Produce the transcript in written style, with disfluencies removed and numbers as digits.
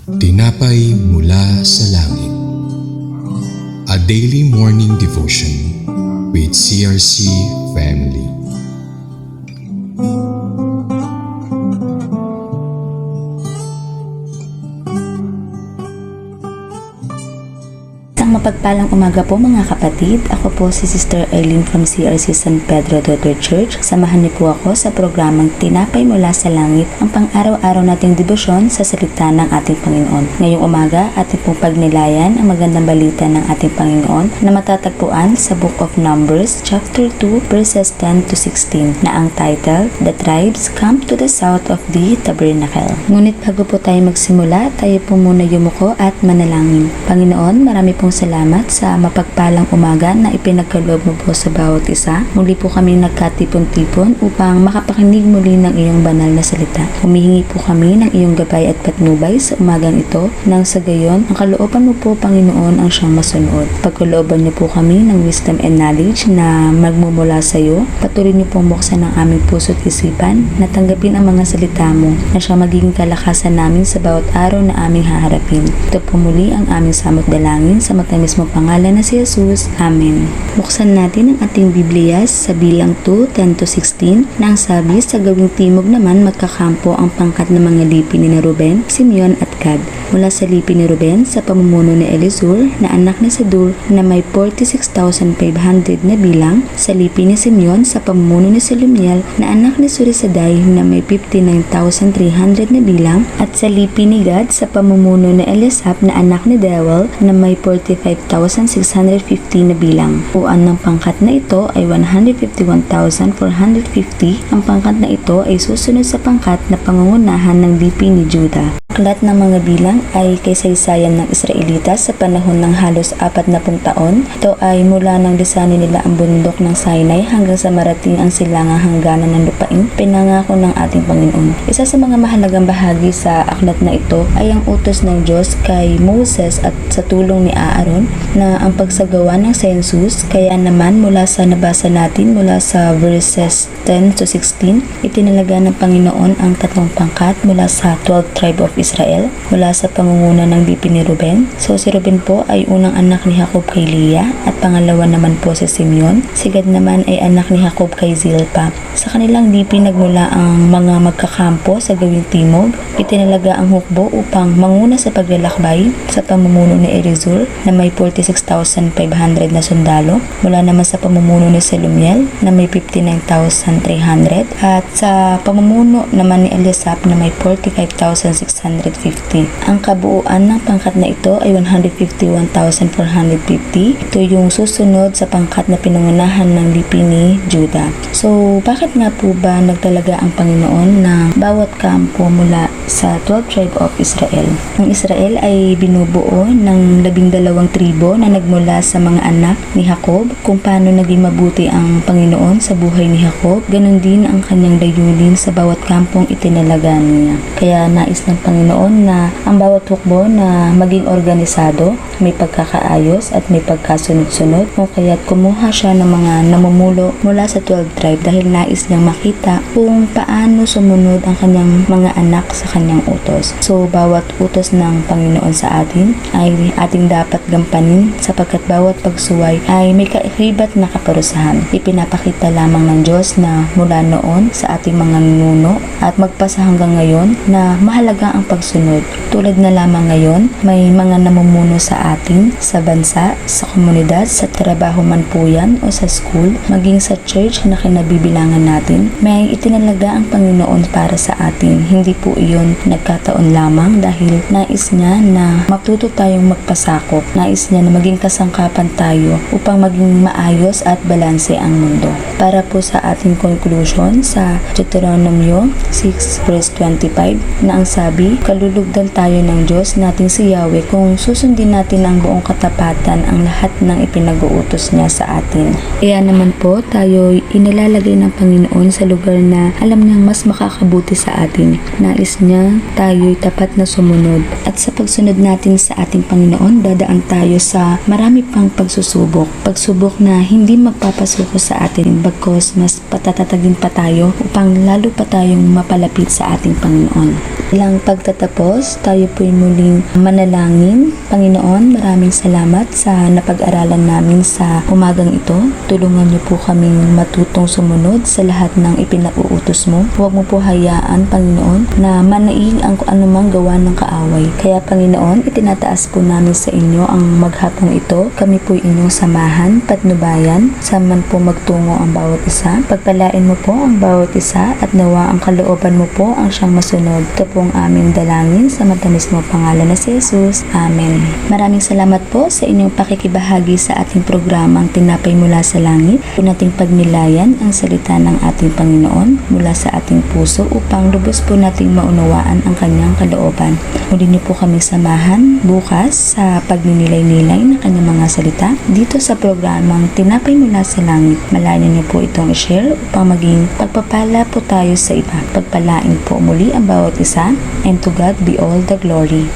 Tinapay mula sa langit. A daily morning devotion with CRC family. Isang mapagpalang umaga po mga kapatid. Ako po si Sister Eileen from CRC San Pedro Daughter Church. Samahan niyo po ako sa programang Tinapay mula sa langit, ang pang-araw-araw nating debosyon sa salita ng ating Panginoon. Ngayong umaga, ating pong pagnilayan ang magandang balita ng ating Panginoon na matatagpuan sa Book of Numbers, chapter 2, verses 10 to 16, na ang title, The Tribes Come to the South of the Tabernacle. Ngunit bago po tayo magsimula, tayo po muna yumuko at manalangin. Panginoon, marami pong salamat sa mapagpalang umaga na ipinagkaloob mo po sa bawat isa. Muli po kami nagkatipon-tipon upang makapakinig muli ng iyong banal na salita. Humihingi po kami ng iyong gabay at patnubay sa umagang ito nang sa gayon, ang kalooban mo po Panginoon ang siyang masunod. Pagkalooban niyo po kami ng wisdom and knowledge na magmumula sa iyo. Patuloy niyo pong buksan ang aming puso at isipan na tanggapin ang mga salita mo na siya magiging kalakasan namin sa bawat araw na aming haharapin. Ito po muli ang aming samot dalangin sa matamis mong pangalan na si Jesus. Amen. Buksan natin ang ating Biblia sa bilang 2, 10 to 16 na ang sabi, sa gawing timog naman magkakampo ang pangkat ng mga lipi ni Ruben, Simeon at Gad. Mula sa lipi ni Ruben sa pamumuno ni Elizur na anak ni Sedur na may 46,500 na bilang, sa lipi ni Simeon sa pamumuno ni Selumiel na anak ni Surisaday na may 59,300 na bilang, at sa lipi ni Gad sa pamumuno ni Elisab na anak ni Dewel na may 45,650 na bilang. Uan ng pangkat na ito ay 151,450. Ang pangkat na ito ay susunod sa pangkat na pangungunahan ng lipi ni Judah. Aklat ng mga bilang ay kaysaysayan ng Israelita sa panahon ng halos 40 taon. Ito ay mula nang lisanin nila ang bundok ng Sinai hanggang sa marating ang silangang hangganan ng lupain, pinangako ng ating Panginoon. Isa sa mga mahalagang bahagi sa aklat na ito ay ang utos ng Diyos kay Moses at sa tulong ni Aaron na ang pagsagawa ng census. Kaya naman mula sa nabasa natin mula sa verses 10 to 16, itinalaga ng Panginoon ang tatlong pangkat mula sa 12 tribe of Israel mula sa pangunguna ng lipi ni Ruben. So si Ruben po ay unang anak ni Jacob kay Leah at pangalawa naman po si Simeon. Si Gad naman ay anak ni Jacob kay Zilpa. Sa kanilang lipi nagmula ang mga magkakampo sa gawing timog. Itinalaga ang hukbo upang manguna sa paglalakbay sa pamumuno ni Elizur na may 46,500 na sundalo. Mula naman sa pamumuno ni Selumiel na may 59,300 at sa pamumuno naman ni Elisab na may 45,650. Ang kabuuan ng pangkat na ito ay 151,450. Ito yung susunod sa pangkat na pinangunahan ng lipi ni Judah. So, bakit nga po ba nagtalaga ang Panginoon ng bawat kampo mula sa 12 tribe of Israel? Ang Israel ay binubuo ng 12 tribo na nagmula sa mga anak ni Jacob. Kung paano naging mabuti ang Panginoon sa buhay ni Jacob, ganun din ang kanyang layunin sa bawat kampong itinalaga niya. Kaya nais ng Panginoon na ang bawat hukbo na maging organisado, may pagkakaayos at may pagkasunod-sunod, kung kaya't kumuha siya ng mga namumulo mula sa 12 tribe dahil nais niyang makita kung paano sumunod ang kanyang mga anak sa kanyang utos. So bawat utos ng Panginoon sa atin ay ating dapat gampanin sapagkat bawat pagsuway ay may kaibat na kaparusahan. Ipinapakita lamang ng Diyos na mula noon sa ating mga nuno at magpasa hanggang ngayon na mahalaga ang pagsunod. Tulad na lamang ngayon, may mga namumuno sa atin, sa bansa, sa komunidad, sa trabaho man po yan o sa school, maging sa church na kinabibilangan natin, may itinalaga ang Panginoon para sa atin. Hindi po iyon nagkataon lamang dahil nais niya na matuto tayong magpasakop. Nais niya na maging kasangkapan tayo upang maging maayos at balanse ang mundo. Para po sa ating conclusion sa Deuteronomio 6 verse 25 na ang sabi, kalulugdan tayo ng Diyos nating si Yahweh kung susundin natin ang buong katapatan ang lahat ng ipinag-uutos niya sa atin. Kaya naman po tayo inilalagay ng Panginoon sa lugar na alam niyang mas makakabuti sa atin. Nais niya niya tayo'y tapat na sumunod. At sa pagsunod natin sa ating Panginoon, dadaan tayo sa marami pang pagsusubok. Pagsubok na hindi magpapasuko sa atin, bagkos mas patatatagin pa tayo upang lalo pa tayong mapalapit sa ating Panginoon. Ilang pagtatapos, tayo po'y muling manalangin. Panginoon, maraming salamat sa napag-aralan namin sa umagang ito. Tulungan niyo po kaming matutong sumunod sa lahat ng ipinauutos mo. Huwag mo po hayaan, Panginoon, na manaig ang anumang gawa ng kaaway. Kaya, Panginoon, itinataas po namin sa inyo ang maghapong ito. Kami po'y inyong samahan, patnubayan, saan man po magtungo ang bawat isa. Pagpalain mo po ang bawat isa at nawa ang kalooban mo po ang siyang masunod. Ito po ang aming dalangin sa matamis mo pangalan na si Jesus. Amen. Maraming salamat po sa inyong pakikibahagi sa ating programang Tinapay Mula sa Langit. Po nating pagnilayan ang salita ng ating Panginoon mula sa ating puso upang lubos po nating maunawaan ang kanyang kalooban. Muli niyo po kaming samahan bukas sa pagninilay-nilay ng kanyang mga salita dito sa programang Tinapay Mula sa Langit. Malayan niyo po itong i-share upang maging pagpapala po tayo sa iba. Pagpalain po muli ang bawat isa, and to God be all the glory.